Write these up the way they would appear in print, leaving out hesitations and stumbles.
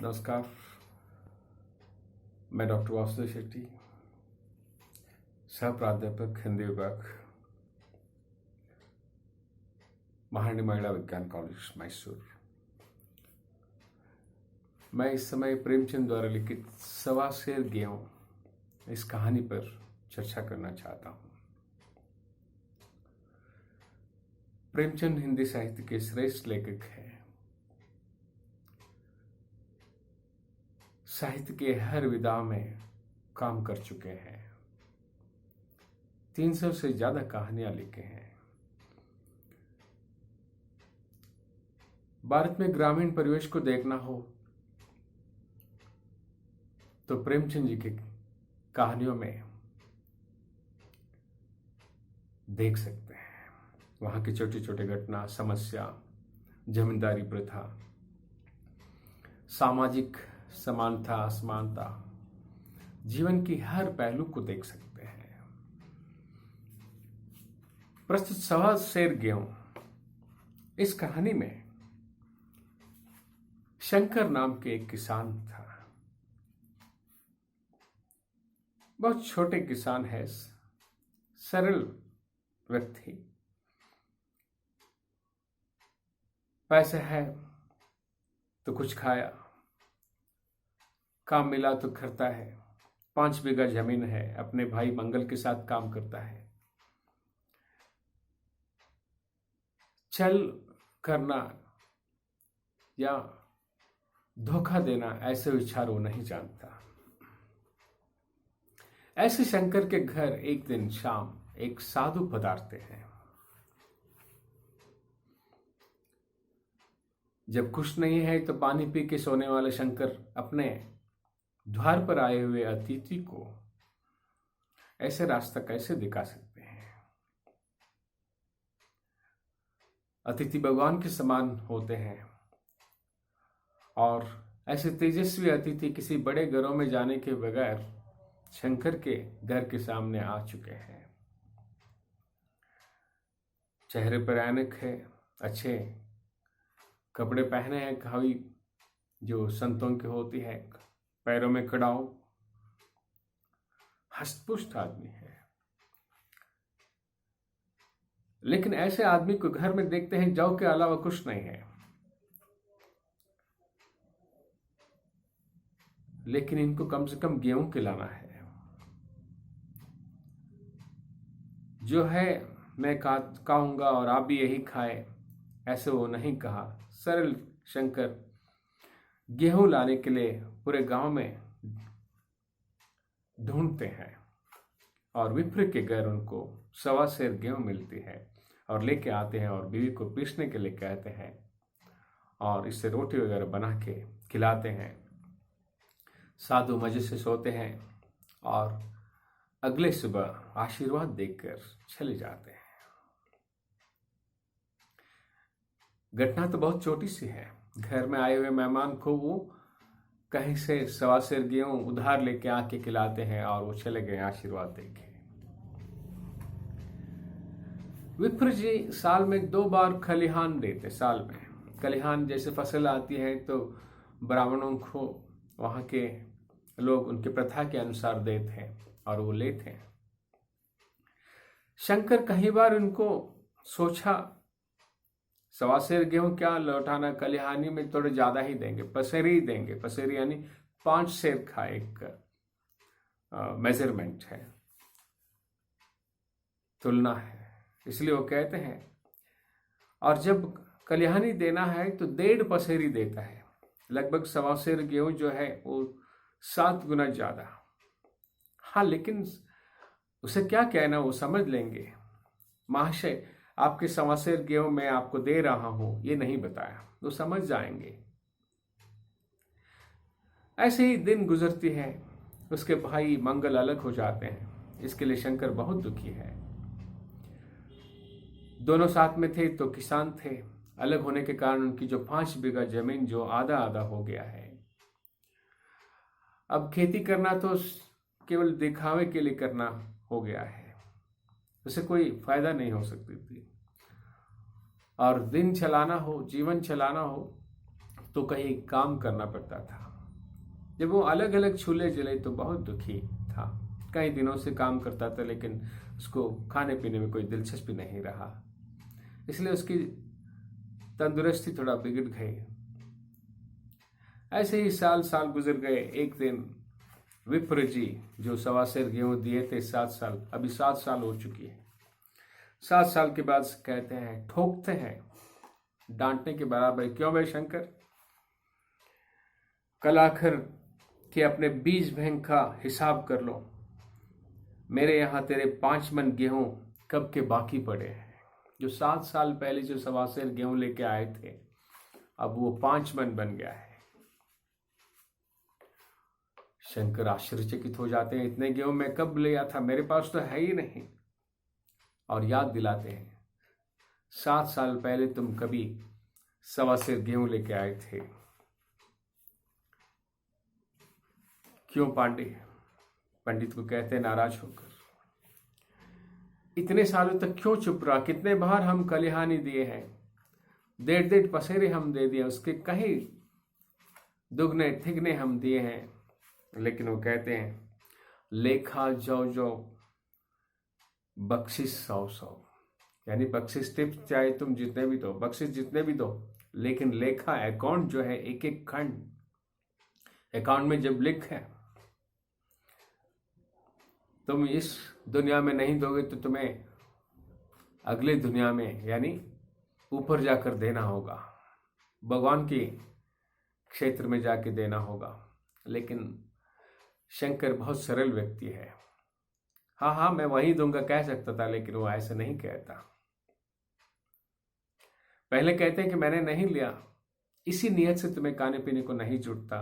नमस्कार। मैं डॉक्टर वासुदेव शेट्टी, सह प्राध्यापक हिंदी विभाग, महारानी महिला विज्ञान कॉलेज मैसूर। मैं इस समय प्रेमचंद द्वारा लिखित सवा शेर गेहूं इस कहानी पर चर्चा करना चाहता हूं। प्रेमचंद हिंदी साहित्य के श्रेष्ठ लेखक हैं। साहित्य के हर विधा में काम कर चुके हैं। 300 से ज्यादा कहानियां लिखे हैं। भारत में ग्रामीण परिवेश को देखना हो तो प्रेमचंद जी की कहानियों में देख सकते हैं। वहां की छोटी छोटी घटना, समस्या, जमींदारी प्रथा, सामाजिक समानता असमानता, जीवन की हर पहलू को देख सकते हैं। प्रस्तुत सवा शेर गेहूं इस कहानी में शंकर नाम के एक किसान था। बहुत छोटे किसान है, सरल व्यक्ति। पैसे है तो कुछ खाया, काम मिला तो करता है। 5 बीघा जमीन है, अपने भाई मंगल के साथ काम करता है। छल करना या धोखा देना ऐसे विचार वो नहीं जानता। ऐसे शंकर के घर एक दिन शाम एक साधु पधारते हैं। जब खुश नहीं है तो पानी पी के सोने वाले शंकर अपने द्वार पर आए हुए अतिथि को ऐसे रास्ता कैसे दिखा सकते हैं। अतिथि भगवान के समान होते हैं और ऐसे तेजस्वी अतिथि किसी बड़े घरों में जाने के बगैर शंकर के घर के सामने आ चुके हैं। चेहरे पर ऐनक है, अच्छे कपड़े पहने हैं, खावी जो संतों की होती है, पैरों में कड़ाऊ, हष्टपुष्ट आदमी है। लेकिन ऐसे आदमी को घर में देखते हैं, जौ के अलावा कुछ नहीं है। लेकिन इनको कम से कम गेहूं खिलाना है। जो है मैं खाऊंगा और आप भी यही खाए, ऐसे वो नहीं कहा। सरल शंकर गेहूं लाने के लिए पूरे गांव में ढूंढते हैं और विप्र के घर उनको सवा शेर गेहूं मिलती है और लेके आते हैं और बीवी को पीसने के लिए कहते हैं और इससे रोटी वगैरह बना के खिलाते हैं। साधु मजे से सोते हैं और अगले सुबह आशीर्वाद देकर चले जाते हैं। घटना तो बहुत छोटी सी है। घर में आए हुए मेहमान को वो कहीं से सवा शेर गेहूं उधार लेके आके खिलाते हैं और वो चले गए आशीर्वाद देके। विप्र जी साल में 2 बार खलिहान देते। साल में खलिहान जैसे फसल आती है तो ब्राह्मणों को वहां के लोग उनके प्रथा के अनुसार देते हैं और वो लेते हैं। शंकर कई बार उनको सोचा सवा शेर गेहूं क्या लौटाना, खलिहानी में थोड़े ज्यादा ही देंगे, पसेरी ही देंगे। पसेरी यानी 5 शेर का एक मेजरमेंट है, तुलना है, इसलिए वो कहते हैं। और जब खलिहानी देना है तो 1.5 पसेरी देता है। लगभग सवा शेर गेहूं जो है वो 7 गुना ज्यादा। हाँ, लेकिन उसे क्या कहना, वो समझ लेंगे। महाशय, आपके सवा शेर गेहूं मैं आपको दे रहा हूं, ये नहीं बताया, वो समझ जाएंगे। ऐसे ही दिन गुजरती है। उसके भाई मंगल अलग हो जाते हैं। इसके लिए शंकर बहुत दुखी है। दोनों साथ में थे तो किसान थे। अलग होने के कारण उनकी जो 5 बीघा जमीन जो आधा आधा हो गया है। अब खेती करना तो केवल दिखावे के लिए करना हो गया है, उसे कोई फायदा नहीं हो सकती थी। और दिन चलाना हो, जीवन चलाना हो तो कहीं काम करना पड़ता था। जब वो अलग अलग छूले जले तो बहुत दुखी था। कई दिनों से काम करता था लेकिन उसको खाने पीने में कोई दिलचस्पी नहीं रहा, इसलिए उसकी तंदुरुस्ती थोड़ा बिगड़ गई। ऐसे ही साल साल गुजर गए। एक दिन विप्र जी जो 1.25 गेहूं दिए थे 7 साल, अभी 7 साल हो चुकी है। 7 साल के बाद कहते हैं, ठोकते हैं, डांटने के बराबर, क्यों भाई शंकर, कल आखिर के अपने बीज बैंक का हिसाब कर लो। मेरे यहाँ तेरे 5 मन गेहूं कब के बाकी पड़े हैं। जो 7 साल पहले जो 1.25 गेहूं लेके आए थे, अब वो 5 मन बन गया है। शंकर आश्चर्यचकित हो जाते हैं, इतने गेहूं मैं कब लिया था, मेरे पास तो है ही नहीं। और याद दिलाते हैं, 7 साल पहले तुम कभी 1.25 गेहूं लेके आए थे। क्यों पांडे, पंडित को कहते हैं नाराज होकर, इतने सालों तक क्यों चुप रहा। कितने बार हम कलिहानी दिए हैं, 1.5 पसेरे हम दे दिए, उसके कहीं दुगने थिगने हम दिए हैं। लेकिन वो कहते हैं, लेखा जो जो बख्शिश 100, यानी बख्शिश टिप्स चाहे तुम जितने भी दो, बख्शिश जितने भी दो, लेकिन लेखा अकाउंट जो है, एक एक खंड अकाउंट में जब लिख है, तुम इस दुनिया में नहीं दोगे तो तुम्हें अगले दुनिया में यानी ऊपर जाकर देना होगा, भगवान के क्षेत्र में जाके देना होगा। लेकिन शंकर बहुत सरल व्यक्ति है। हाँ हाँ मैं वही दूंगा कह सकता था, लेकिन वो ऐसा नहीं कहता। पहले कहते हैं कि मैंने नहीं लिया, इसी नियत से तुम्हें खाने पीने को नहीं जुटता।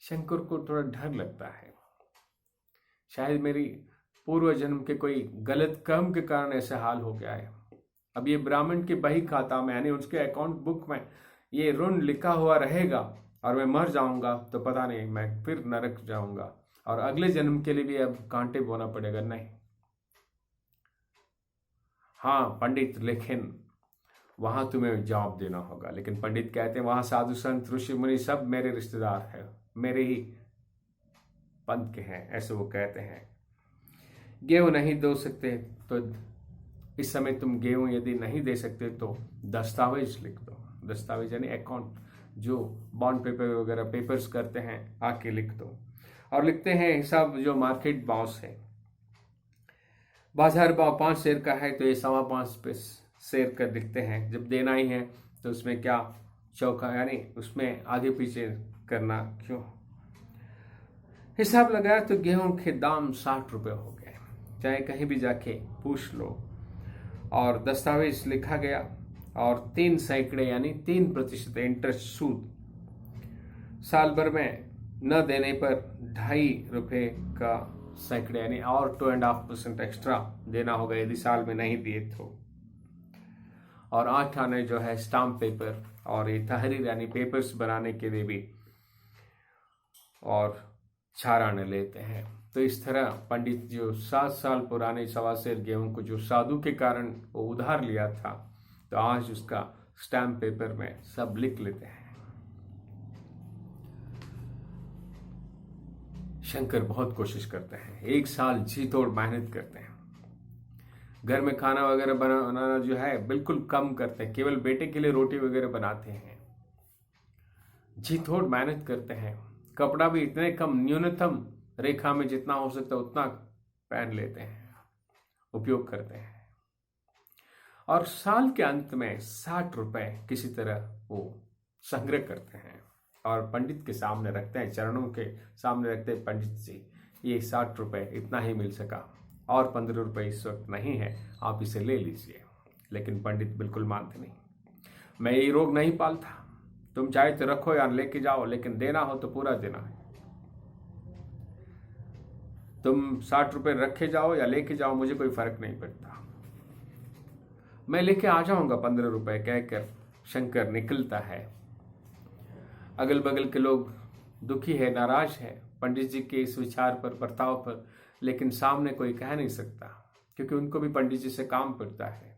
शंकर को थोड़ा डर लगता है, शायद मेरी पूर्व जन्म के कोई गलत कर्म के कारण ऐसा हाल हो गया है। अब ये ब्राह्मण के बही खाता में यानी उसके अकाउंट बुक में ये ऋण लिखा हुआ रहेगा, और मैं मर जाऊंगा तो पता नहीं, मैं फिर नरक जाऊंगा और अगले जन्म के लिए भी अब कांटे बोना पड़ेगा। नहीं, हाँ पंडित, लेकिन वहां तुम्हें जवाब देना होगा। लेकिन पंडित कहते हैं, वहां साधु संत ऋषि मुनि सब मेरे रिश्तेदार हैं, मेरे ही पंथ के हैं, ऐसे वो कहते हैं। गेहूं नहीं दे सकते तो इस समय तुम गेहूं यदि नहीं दे सकते तो दस्तावेज लिख दो। दस्तावेज यानी अकाउंट, जो बॉन्ड पेपर वगैरह पेपर्स करते हैं, आके लिख दो। और लिखते हैं हिसाब जो मार्केट भाव से, बाजार भाव 5 शेर का है तो ये 5.25 शेर का लिखते हैं। जब देना ही है तो उसमें क्या चौका यानी उसमें आगे पीछे करना क्यों। हिसाब लगाया तो गेहूं के दाम 60 रुपये हो गए, चाहे कहीं भी जाके पूछ लो। और दस्तावेज लिखा गया और 3 सैकड़े यानी 3% इंटरेस्ट सूद, साल भर में न देने पर 2.5 रुपये का सैकड़े यानी और 2.5% एक्स्ट्रा देना होगा यदि साल में नहीं दिए तो। और 8 आने जो है स्टाम्प पेपर और ये तहरीर यानी पेपर्स बनाने के लिए भी, और 4 आने लेते हैं। तो इस तरह पंडित जो 7 साल पुराने 1.25 गेहूं को जो साधु के कारण वो उधार लिया था, तो आज उसका स्टैम्प पेपर में सब लिख लेते हैं। शंकर बहुत कोशिश करते हैं, 1 साल जी तोड़ मेहनत करते हैं। घर में खाना वगैरह बनाना जो है बिल्कुल कम करते हैं, केवल बेटे के लिए रोटी वगैरह बनाते हैं। जी तोड़ मेहनत करते हैं, कपड़ा भी इतने कम, न्यूनतम रेखा में जितना हो सकता उतना पहन लेते हैं, उपयोग करते हैं। और साल के अंत में 60 रुपए किसी तरह वो संग्रह करते हैं और पंडित के सामने रखते हैं, चरणों के सामने रखते हैं। पंडित जी, ये 60 रुपए इतना ही मिल सका और 15 रुपए इस वक्त नहीं है, आप इसे ले लीजिए। लेकिन पंडित बिल्कुल मानते नहीं, मैं ये रोग नहीं पालता, तुम चाहे तो रखो या लेके जाओ, लेकिन देना हो तो पूरा देना है। तुम 60 रुपए रखे जाओ या लेके जाओ, मुझे कोई फर्क नहीं पड़ता, मैं लेके आ जाऊंगा 15 रुपए, कहकर शंकर निकलता है। अगल बगल के लोग दुखी है, नाराज है पंडित जी के इस विचार पर, बर्ताव पर, लेकिन सामने कोई कह नहीं सकता क्योंकि उनको भी पंडित जी से काम पड़ता है।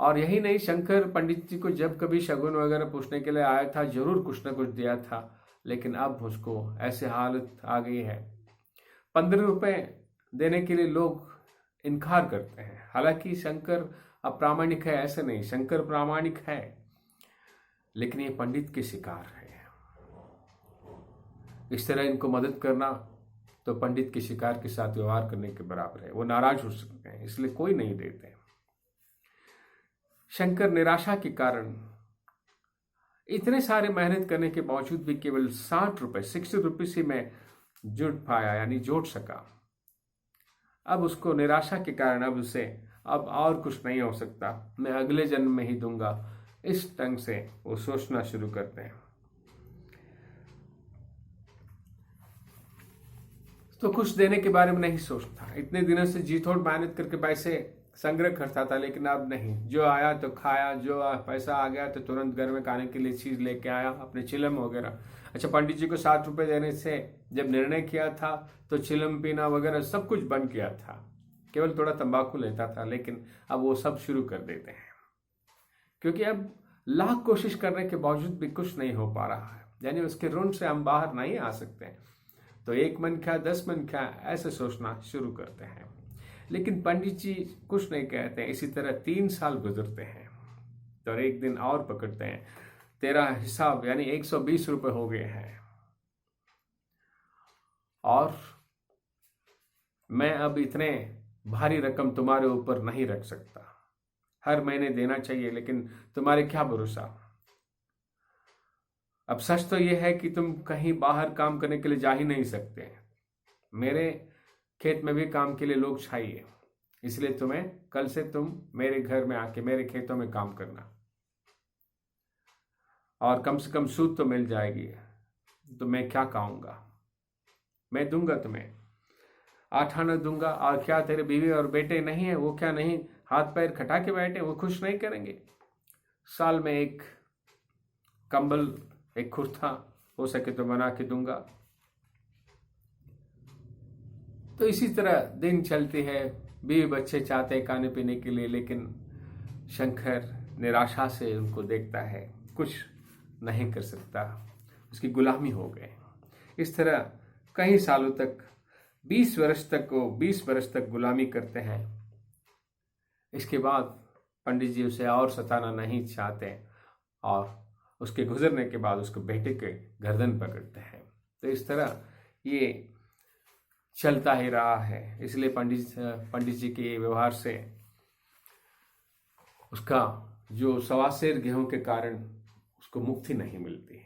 और यही नहीं, शंकर पंडित जी को जब कभी शगुन वगैरह पूछने के लिए आया था, जरूर कुछ ना कुछ दिया था। लेकिन अब उसको ऐसे हालत आ गई है, 15 रुपए देने के लिए लोग इनकार करते हैं। हालांकि शंकर अप्रामाणिक है ऐसा नहीं, शंकर प्रामाणिक है, लेकिन ये पंडित के शिकार है। इस तरह इनको मदद करना तो पंडित के शिकार के साथ व्यवहार करने के बराबर है। वो नाराज हो सकते हैं, इसलिए कोई नहीं देते। शंकर निराशा के कारण इतने सारे मेहनत करने के बावजूद भी केवल 60 रुपए ही मैं जुड़ पाया, यानी जोड़ सका। अब उसको निराशा के कारण अब और कुछ नहीं हो सकता, मैं अगले जन्म में ही दूंगा, इस ढंग से वो सोचना शुरू करते हैं। तो कुछ देने के बारे में नहीं सोचता। इतने दिनों से जी तोड़ मेहनत करके पैसे संग्रह करता था, लेकिन अब नहीं। जो आया तो खाया, जो पैसा आ गया तो तुरंत घर में खाने के लिए चीज लेके आया, अपने चिलम वगैरह। अच्छा, पंडित जी को 60 रुपए देने से जब निर्णय किया था तो चिलम पीना वगैरह सब कुछ बंद किया था, केवल थोड़ा तंबाकू लेता था, लेकिन अब वो सब शुरू कर देते हैं, क्योंकि अब लाख कोशिश करने के बावजूद भी कुछ नहीं हो पा रहा है। यानी उसके ऋण से हम बाहर नहीं आ सकते, तो 1 मन क्या 10 मन क्या ऐसे सोचना शुरू करते हैं। लेकिन पंडित जी कुछ नहीं कहते। इसी तरह 3 साल गुजरते हैं, तो एक दिन और पकड़ते हैं। तेरा हिसाब यानी 120 रुपए हो गए हैं, और मैं अब इतने भारी रकम तुम्हारे ऊपर नहीं रख सकता। हर महीने देना चाहिए, लेकिन तुम्हारे क्या भरोसा। अब सच तो यह है कि तुम कहीं बाहर काम करने के लिए जा ही नहीं सकते। मेरे खेत में भी काम के लिए लोग चाहिए, इसलिए तुम्हें कल से तुम मेरे घर में आके मेरे खेतों में काम करना, और कम से कम सूद तो मिल जाएगी। तो मैं क्या कहूँगा, मैं दूंगा तुम्हें 8 आना दूंगा। और क्या तेरे बीवी और बेटे नहीं है, वो क्या नहीं हाथ पैर खटा के बैठे, वो खुश नहीं करेंगे? साल में एक कंबल, एक कुर्ता हो सके तो बना के दूंगा। तो इसी तरह दिन चलती है। बीवी बच्चे चाहते हैं खाने पीने के लिए, लेकिन शंकर निराशा से उनको देखता है, कुछ नहीं कर सकता, उसकी गुलामी हो गए। इस तरह कई सालों तक 20 वर्ष तक गुलामी करते हैं। इसके बाद पंडित जी उसे और सताना नहीं चाहते, और उसके गुजरने के बाद उसको बेटे के गर्दन पकड़ते हैं। तो इस तरह ये चलता ही रहा है। इसलिए पंडित जी के व्यवहार से उसका जो 1.25 सेर गेहूं के कारण उसको मुक्ति नहीं मिलती।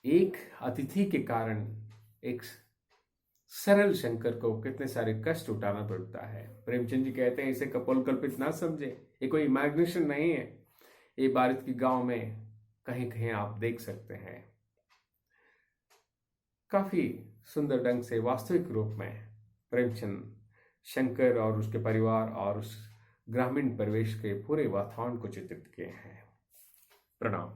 एक अतिथि के कारण एक सरल शंकर को कितने सारे कष्ट उठाना पड़ता है। प्रेमचंद जी कहते हैं इसे कपोलकल्पित ना समझे, ये कोई इमेजिनेशन नहीं है। ये भारत के गांव में कहीं कहीं आप देख सकते हैं। काफी सुंदर ढंग से वास्तविक रूप में प्रेमचंद शंकर और उसके परिवार और उस ग्रामीण परिवेश के पूरे वातावरण को चित्रित किए हैं। प्रणाम।